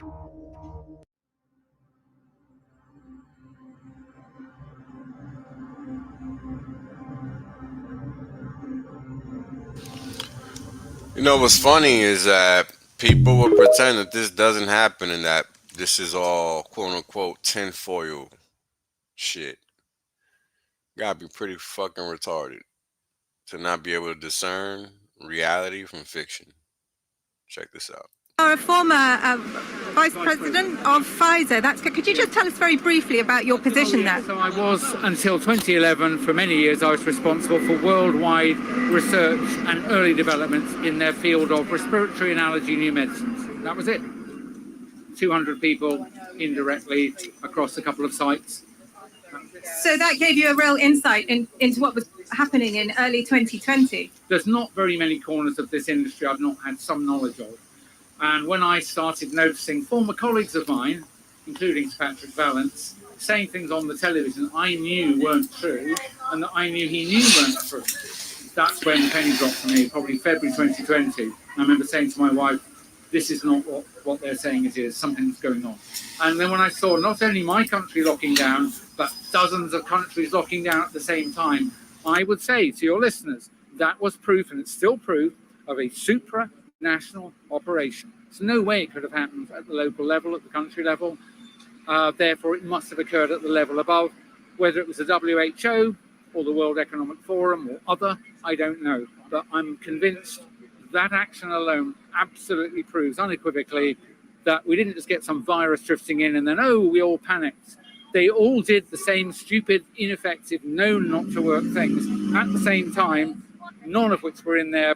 You know what's funny is that people will pretend that this doesn't happen and that this is all quote unquote tinfoil shit. Gotta be pretty fucking retarded to not be able to discern reality from fiction. Check this out. You're a former vice president of Pfizer. Could you just tell us very briefly about your position there? So I was, until 2011, for many years, I was responsible for worldwide research and early developments in their field of respiratory and allergy new medicines. That was it. 200 people indirectly across a couple of sites. So that gave you a real insight into what was happening in early 2020. There's not very many corners of this industry I've not had some knowledge of. And when I started noticing former colleagues of mine, including Sir Patrick Vallance, saying things on the television I knew weren't true, and that I knew he knew weren't true, that's when the penny dropped for me, probably February 2020. I remember saying to my wife, this is not what they're saying it is, something's going on. And then when I saw not only my country locking down, but dozens of countries locking down at the same time, I would say to your listeners, that was proof, and it's still proof, of a supranational operation. There's no way it could have happened at the local level, at the country level. Therefore, it must have occurred at the level above. Whether it was the WHO or the World Economic Forum or other, I don't know. But I'm convinced that action alone absolutely proves unequivocally that we didn't just get some virus drifting in and then, oh, we all panicked. They all did the same stupid, ineffective, known not to work things at the same time, none of which were in their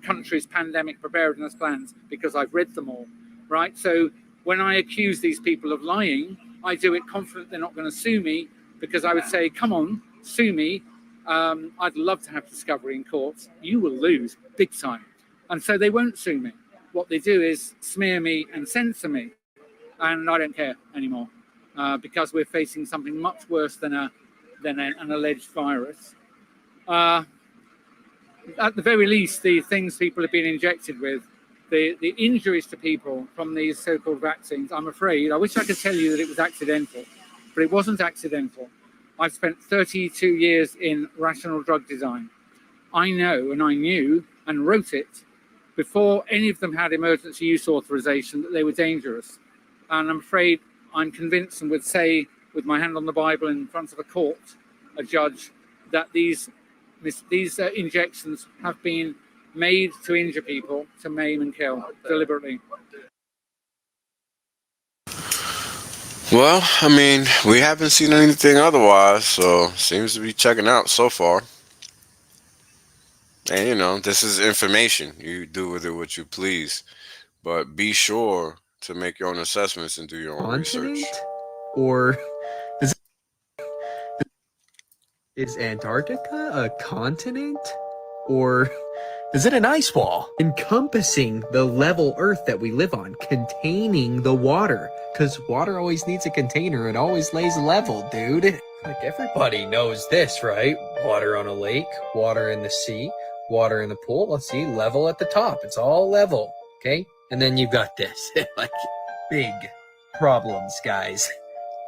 country's pandemic preparedness plans, because I've read them all, right? So when I accuse these people of lying, I do it confident they're not going to sue me, because I would say, come on, sue me. I'd love to have discovery in courts. You will lose big time. And so they won't sue me. What they do is smear me and censor me. And I don't care anymore, because we're facing something much worse than an alleged virus. At the very least, the things people have been injected with, the injuries to people from these so-called vaccines, I'm afraid, I wish I could tell you that it was accidental, but it wasn't accidental. I've spent 32 years in rational drug design. I know, and I knew, and wrote it before any of them had emergency use authorization, that they were dangerous. And I'm afraid I'm convinced and would say, with my hand on the Bible in front of a court, a judge, that these injections have been made to injure people, to maim and kill deliberately. Well, I mean, we haven't seen anything otherwise, so seems to be checking out so far. And you know, this is information. You do with it what you please, but be sure to make your own assessments and do your own research. Or is Antarctica a continent? Or is it an ice wall encompassing the level Earth that we live on, containing the water? Because water always needs a container. It always lays level, dude. Like, everybody knows this, right? Water on a lake, water in the sea, water in the pool. Let's see, level at the top. It's all level, okay? And then you've got this. Like, big problems, guys.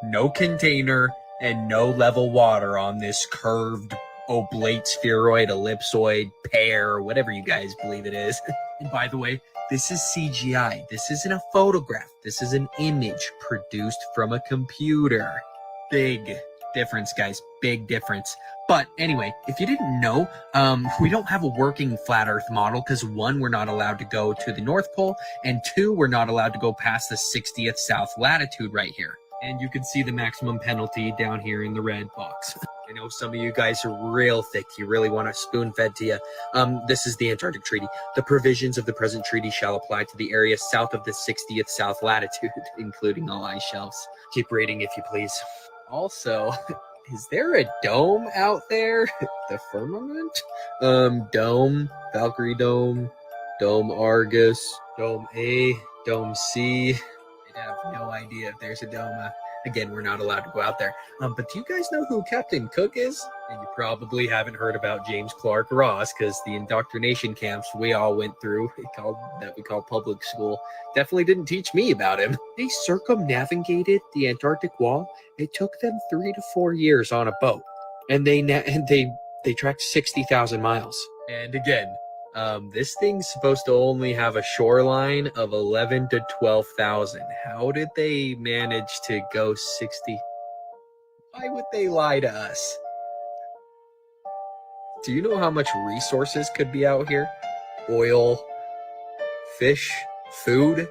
No container and no level water on this curved oblate, spheroid, ellipsoid, pear, whatever you guys believe it is. And by the way, this is CGI. This isn't a photograph. This is an image produced from a computer. Big difference, guys. Big difference. But anyway, if you didn't know, we don't have a working flat Earth model because 1, we're not allowed to go to the North Pole, and 2, we're not allowed to go past the 60th south latitude right here. And you can see the maximum penalty down here in the red box. I know some of you guys are real thick. You really want it spoon-fed to you. This is the Antarctic Treaty. The provisions of the present treaty shall apply to the area south of the 60th south latitude, including all ice shelves. Keep reading if you please. Also, is there a dome out there? The firmament? Dome, Valkyrie Dome, Dome Argus, Dome A, Dome C. I have no idea if there's a dome. Again, we're not allowed to go out there. But do you guys know who Captain Cook is? And you probably haven't heard about James Clark Ross, because the indoctrination camps we all went through, that we call public school, definitely didn't teach me about him. They circumnavigated the Antarctic wall. It took them 3 to 4 years on a boat, and they tracked 60,000 miles. And again, this thing's supposed to only have a shoreline of 11 to 12,000. How did they manage to go 60? Why would they lie to us? Do you know how much resources could be out here? Oil, fish, food.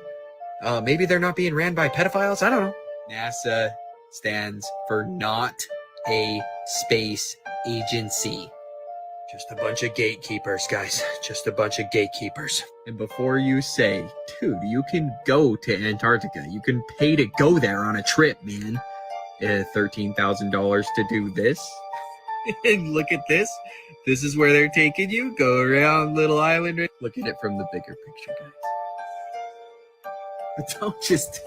Maybe they're not being ran by pedophiles. I don't know. NASA stands for not a space agency. Just a bunch of gatekeepers, guys. Just a bunch of gatekeepers. And before you say, dude, you can go to Antarctica. You can pay to go there on a trip, man. $13,000 to do this. And look at this. This is where they're taking you. Go around little island. Look at it from the bigger picture, guys. Don't just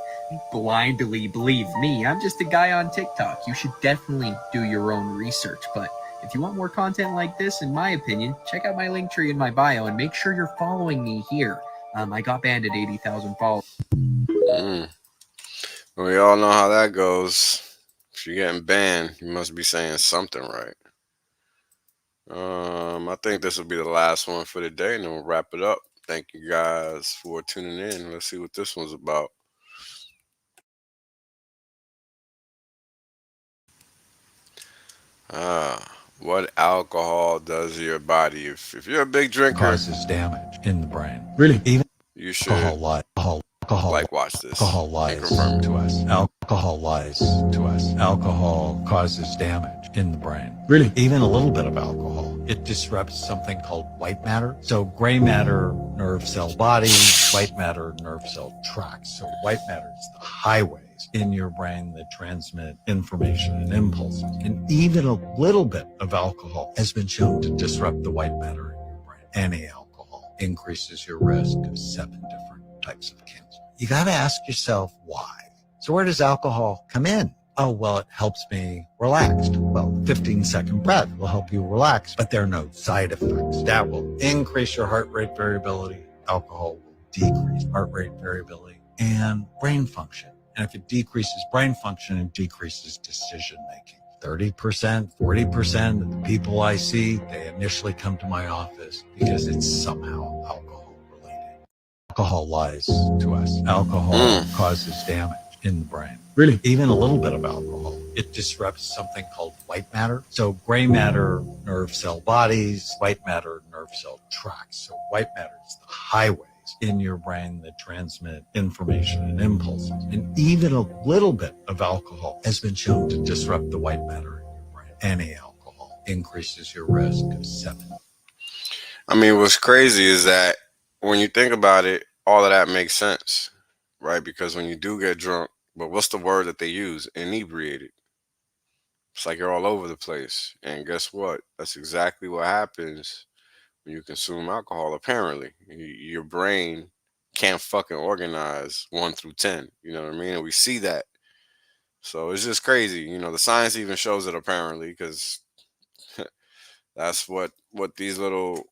blindly believe me. I'm just a guy on TikTok. You should definitely do your own research. But if you want more content like this, in my opinion, check out my link tree in my bio and make sure you're following me here. I got banned at 80,000 followers. We all know how that goes. If you're getting banned, you must be saying something right. I think this will be the last one for the day, and then we'll wrap it up. Thank you guys for tuning in. Let's see what this one's about. What alcohol does to your body? If you're a big drinker, causes damage in the brain. Really? Even you should alcohol like watch this. Alcohol lies to us. Alcohol lies to us. Alcohol causes damage in the brain. Really? Even a little bit of alcohol. It disrupts something called white matter. So gray matter, nerve cell bodies, white matter, nerve cell tracts. So white matter is the highways in your brain that transmit information and impulses. And even a little bit of alcohol has been shown to disrupt the white matter in your brain. Any alcohol increases your risk of 7 different types of cancer. You got to ask yourself why. So where does alcohol come in? Oh, well, it helps me relax. Well, 15-second breath will help you relax, but there are no side effects. That will increase your heart rate variability. Alcohol will decrease heart rate variability and brain function. And if it decreases brain function, it decreases decision making. 30%, 40% of the people I see, they initially come to my office because it's somehow alcohol related. Alcohol lies to us. Alcohol causes damage in the brain. Really? Even a little bit of alcohol. It disrupts something called white matter. So gray matter, nerve cell bodies, white matter, nerve cell tracts. So white matter is the highways in your brain that transmit information and impulses. And even a little bit of alcohol has been shown to disrupt the white matter in your brain. Any alcohol increases your risk of 7. I mean, what's crazy is that when you think about it, all of that makes sense, right? Because when you do get drunk, but what's the word that they use? Inebriated. It's like you're all over the place. And guess what? That's exactly what happens when you consume alcohol, apparently. Your brain can't fucking organize 1 through 10. You know what I mean? And we see that. So it's just crazy. You know, the science even shows it, apparently, because that's what these little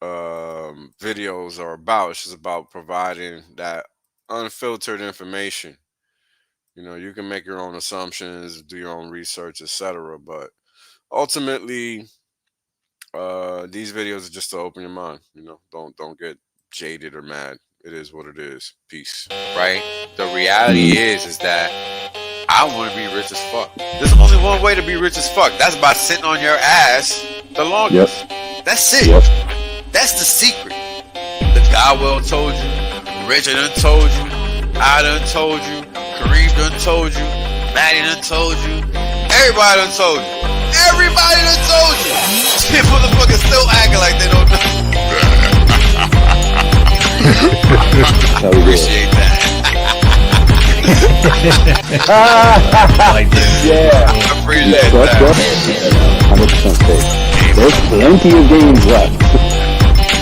videos are about. It's just about providing that unfiltered information. You know, you can make your own assumptions, do your own research, etc. But ultimately, these videos are just to open your mind. You know, don't get jaded or mad. It is what it is. Peace. Right? The reality is that I want to be rich as fuck. There's only one way to be rich as fuck. That's by sitting on your ass the longest. Yep. That's it. Yep. That's the secret. The God well told you. Richard done told you. I done told you. Kareem done told you. Maddie done told you. Everybody done told you. Everybody done told you. Shit, motherfuckers still acting like they don't know. Appreciate that. Yeah. I appreciate that. 100% safe. There's plenty of games left.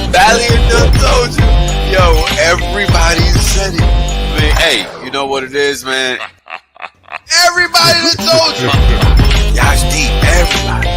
Valiant done told you. Yo, everybody said it. I mean, hey, you know what it is, man? Everybody done told you. Y'all deep, everybody.